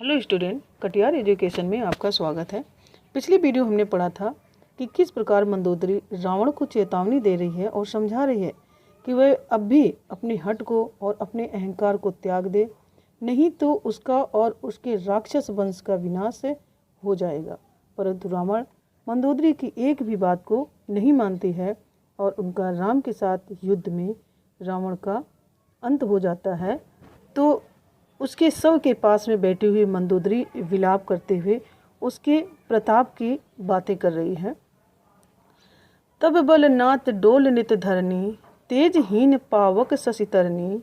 Hello student, Katiyar education में आपका स्वागत है। पिछली वीडियो हमने पढ़ा था कि किस प्रकार मंदोदरी रावण को चेतावनी दे रही है और समझा रही है कि वह अब भी अपनी हट को और अपने अहंकार को त्याग दे, नहीं तो उसका और उसके राक्षस वंश का विनाश हो जाएगा। परंतु रावण मंदोदरी की एक भी बात को नहीं मानती है और उनका राम के साथ युद्ध में रावण का अंत हो जाता है। तो उसके शव के पास में बैठी हुई मंदोदरी विलाप करते हुए उसके प्रताप की बातें कर रही है। तब बल नाथ डोल नित धरनी, तेजहीन पावक शशि तरनी,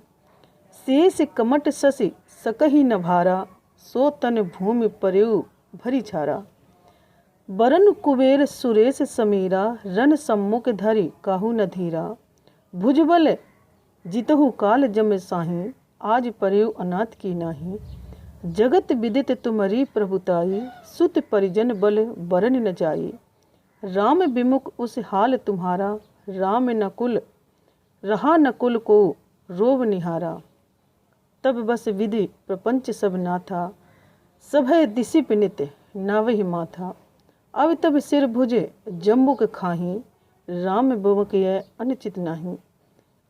शेष कमट शशि सकहि न भारा, सो तन भूमि पर्यु भरी छारा। बरन कुबेर सुरेश समीरा, रन सम्मुख धरि काहू न धीरा। भुजबल जितहु काल जम साही, आज पर्यु अनाथ की नाही। जगत विदित तुम्हारी प्रभुताई, सुत परिजन बल बरन न जाई। राम विमुख उस हाल तुम्हारा, राम नकुल रहा नकुल को रोब निहारा। तब बस विधि प्रपंच सब नाथा, सभय दिसिप नित नावहि माथा। अब तब सिर भुजे जम्बुक खाही, राम विमुख यह अनुचित नाही।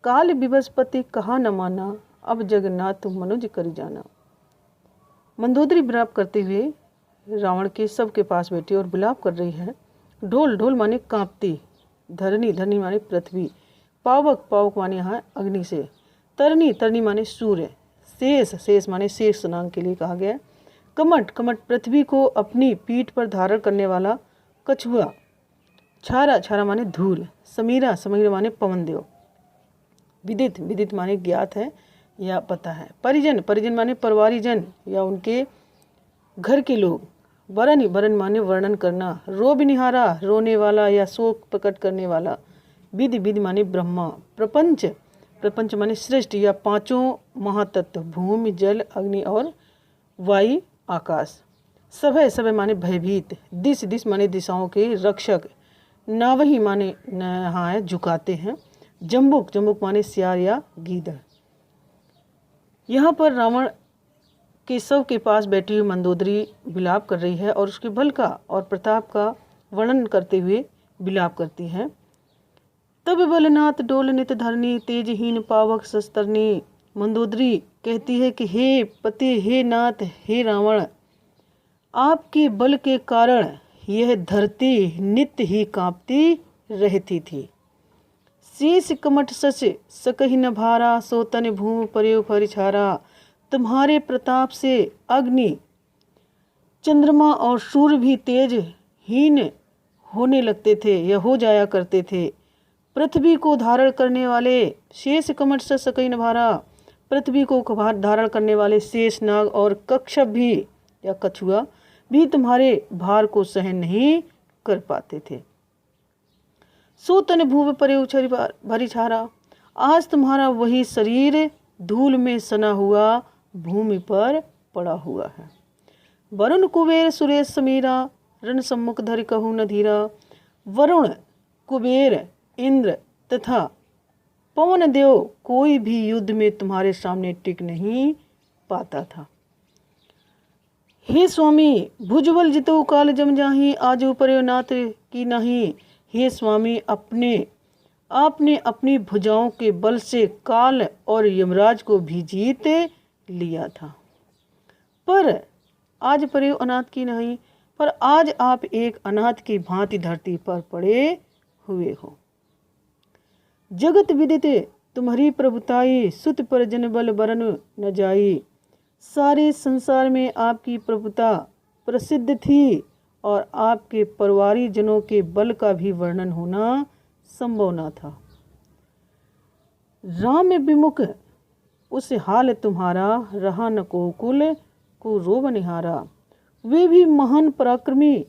काल विवस्पति कहा न माना, अब जगन्नाथ मनुज कर जाना। मंदोदरी विलाप करते हुए रावण के शव के पास बैठी और विलाप कर रही है। ढोल ढोल माने कांपती, धरनी धरनी माने पृथ्वी, पावक पावक माने यहाँ अग्नि से, तरनी तरनी माने सूर्य, शेष शेष माने शेष स्नान के लिए कहा गया। कमट कमट पृथ्वी को अपनी पीठ पर धारण करने वाला कछुआ, छारा छारा माने धूल, समीरा समीरा माने पवन देव, विदित विदित माने ज्ञात है या पता है, परिजन परिजन माने परिवारी जन या उनके घर के लोग, वरन वरन माने वर्णन करना, रोब निहारा रोने वाला या शोक प्रकट करने वाला, विधि विधि माने ब्रह्मा, प्रपंच प्रपंच माने श्रेष्ठ या पांचों महातत्व, भूमि जल अग्नि और वायु आकाश। सभय सभय माने भयभीत, दिश दिश माने दिशाओं के रक्षक, नावही माने नहा है झुकाते हैं, जम्बुक जम्बुक माने सियार या गीदड़। यहाँ पर रावण के शव के पास बैठी हुई मंदोदरी विलाप कर रही है और उसके बल का और प्रताप का वर्णन करते हुए विलाप करती है। तब बलनाथ डोल नित धरनी, तेजहीन पावक शस्त्रनी। मंदोदरी कहती है कि हे पति, हे नाथ, हे रावण, आपके बल के कारण यह धरती नित्य ही कांपती रहती थी। शेष कमठ सच सकहि न भारा, सो तन भूमि पर्यु भरी छारा। तुम्हारे प्रताप से अग्नि, चंद्रमा और सूर्य भी तेजहीन होने लगते थे या हो जाया करते थे। पृथ्वी को धारण करने वाले शेष कमठ सच सकहि न भारा, पृथ्वी को धारण करने वाले शेष नाग और कच्छप भी या कछुआ भी तुम्हारे भार को सहन नहीं कर पाते थे। सो तन भूमि पर्यु भरी छारा, आज तुम्हारा वही शरीर धूल में सना हुआ भूमि पर पड़ा हुआ है। वरुण कुबेर सुरेश समीरा, रण सम्मुख धरि कहूँ न धीरा। वरुण कुबेर इंद्र तथा पवन देव कोई भी युद्ध में तुम्हारे सामने टिक नहीं पाता था। हे स्वामी, भुजबल जितो काल जम जाही, आजू पर्यो नाथ की नहीं। हे स्वामी, आपने अपनी भुजाओं के बल से काल और यमराज को भी जीत लिया था, पर आज पर्यो अनाथ की नहीं, पर आज आप एक अनाथ की भांति धरती पर पड़े हुए हो। जगत विदित तुम्हारी प्रभुताई, सुत परिजन बल बरन न जाई। सारे संसार में आपकी प्रभुता प्रसिद्ध थी और आपके परिवारी जनों के बल का भी वर्णन होना संभव न था। राम विमुख उस हाल तुम्हारा, रहा न को कुल को रोब निहारा। वे भी महान पराक्रमी,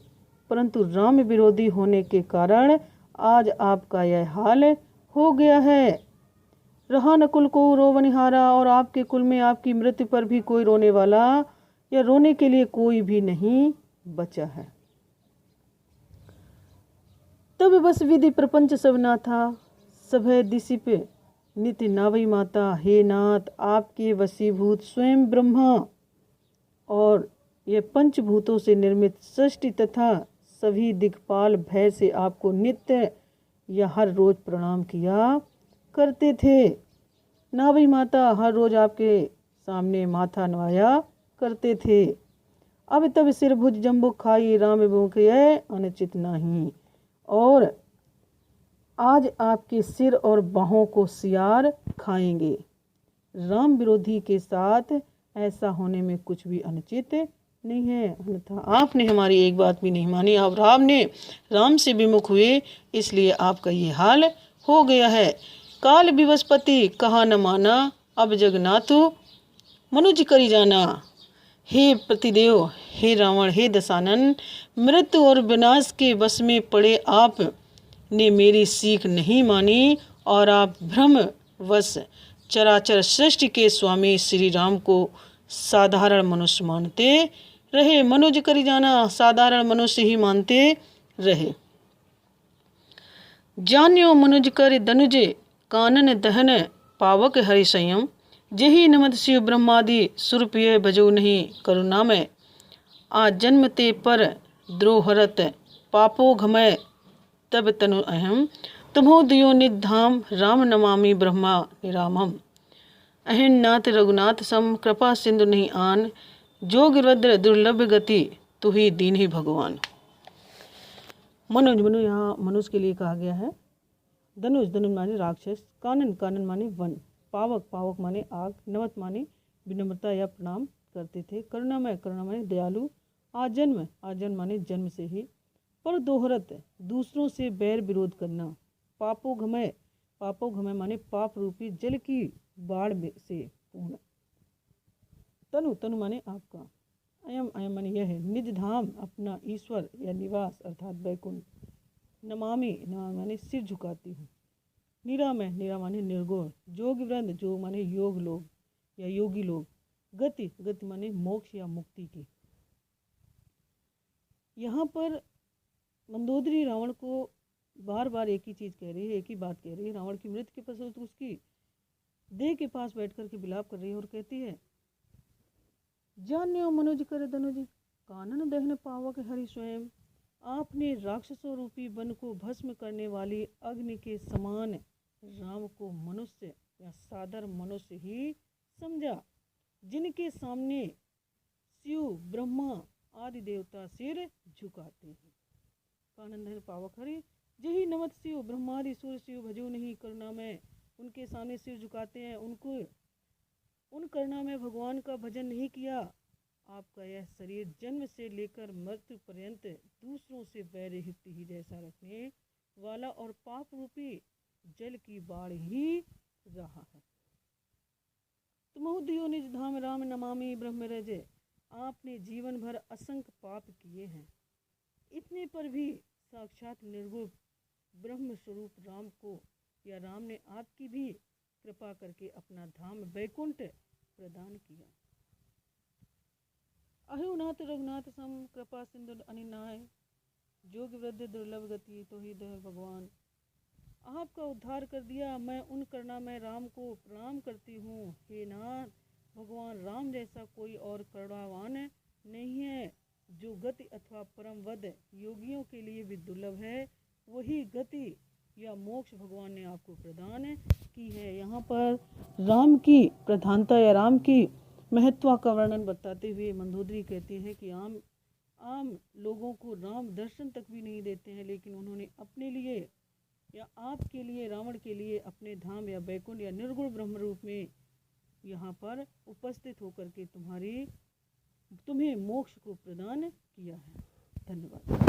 परंतु राम विरोधी होने के कारण आज आपका यह हाल हो गया है। रहा न कुल को रोब निहारा, और आपके कुल में आपकी मृत्यु पर भी कोई रोने वाला या रोने के लिए कोई भी नहीं बचा है। तब बस विधि प्रपंच सब ना था, सभय दिसिप नित्य नावई माता। हे नाथ, आपके वशीभूत स्वयं ब्रह्मा और यह पंचभूतों से निर्मित सृष्टि तथा सभी दिक्पाल भय से आपको नित्य या हर रोज प्रणाम किया करते थे। नाभि माता हर रोज आपके सामने माथा नवाया करते थे। अब तब सिर भुज जम्बुक खाई राम भूखे अनुचित नहीं। और आज आपके सिर और बाहों को सियार खाएंगे। राम विरोधी के साथ ऐसा होने में कुछ भी अनुचित नहीं है। अन्यथा आपने हमारी एक बात भी नहीं मानी, आप राम से विमुख हुए, इसलिए आपका ये हाल हो गया है। काल विवस्पति कहा न माना, अब जगन्नाथु मनुज करी जाना। हे प्रतिदेव, हे रावण, हे दशानन, मृत्यु और विनाश के वश में पड़े आप ने मेरी सीख नहीं मानी और आप भ्रमवश चराचर सृष्टि के स्वामी श्री राम को साधारण मनुष्य मानते रहे। मनुज करी जाना, साधारण मनुष्य ही मानते रहे। जान्यो मनुज कर दनुज कानन दहन पावक हरि संयम। जेहि नमत शिव ब्रह्मादि सुरप्रिय भजो नहीं करुणामय। आ जन्मते पर द्रोहरत पापो घमय तब तनु अहम। तुम्हो दियो निधाम राम नमामि ब्रह्मा निरामम। अहिन नाथ रघुनाथ सम कृपा सिंधु नहीं आन। जोग रुद्र दुर्लभ गति तु ही दीन ही भगवान। मनुज यहाँ मनुष्य के लिए कहा गया है। धनुष माने राक्षस, कानन माने वन, पावक माने आग, नमत माने विनम्रता या प्रणाम करते थे, करुणा माने दयालु, आजन्म माने जन्म से ही, पर दोहरत दूसरों से बैर विरोध करना, पापो घमय माने पाप रूपी जल की बाढ़ से पूर्ण, तनु माने आपका, अयम माने यह है, निज धाम अपना ईश्वर या निवास अर्थात बैकुंठ, नमामि माने सिर झुकाती हूँ, निरा माने निर्गुण, जोग वृंद जोग माने योग लोग या योगी लोग, गति माने मोक्ष या मुक्ति की। यहाँ पर मंदोदरी रावण को बार बार एक ही चीज कह रही है, एक ही बात कह रही है। रावण की मृत्यु के पश्चात उसकी देह के पास बैठ कर के विलाप कर रही है और कहती है, जान्यो मनुज कर दनुज कानन दहन पावक हरि स्वयं। आपने राक्षसों रूपी वन को भस्म करने वाली अग्नि के समान राम को मनुष्य या साधारण मनुष्य ही समझा, जिनके सामने शिव ब्रह्मा आदि देवता सिर झुकाते हैं। कानन दहन पावक हरि जही नमत शिव ब्रह्मादि सूर्य शिव भजो नहीं करुणा में, उनके सामने सिर झुकाते हैं, उन करुणा में भगवान का भजन नहीं किया। आपका यह शरीर जन्म से लेकर मृत्यु पर्यंत दूसरों से वैर ही जैसा रखने वाला और पाप रूपी जल की बाढ़ ही रहा है। तुमहुदियो निज धाम राम नमामि ब्रह्म रज। आपने जीवन भर असंख्य पाप किए हैं, इतने पर भी साक्षात निर्गुण ब्रह्म स्वरूप राम को या राम ने आपकी भी कृपा करके अपना धाम वैकुंठ प्रदान किया। अहुनाथ रघुनाथ सम कृपा सिंधु अनिनाय। जोग वृद्ध दुर्लभ गति तो ही दह भगवान। आपका उद्धार कर दिया, मैं उन करुणामय राम को प्रणाम करती हूँ। हे नाथ, भगवान राम जैसा कोई और करुणावान नहीं है। जो गति अथवा परम वध योगियों के लिए भी दुर्लभ है, वही गति या मोक्ष भगवान ने आपको प्रदान की है। यहाँ पर राम की प्रधानता या राम की महत्व का वर्णन बताते हुए मंदोदरी कहती हैं कि आम लोगों को राम दर्शन तक भी नहीं देते हैं, लेकिन उन्होंने अपने लिए या आपके लिए, रावण के लिए अपने धाम या बैकुंठ या निर्गुण ब्रह्म रूप में यहाँ पर उपस्थित होकर के तुम्हें मोक्ष को प्रदान किया है। धन्यवाद।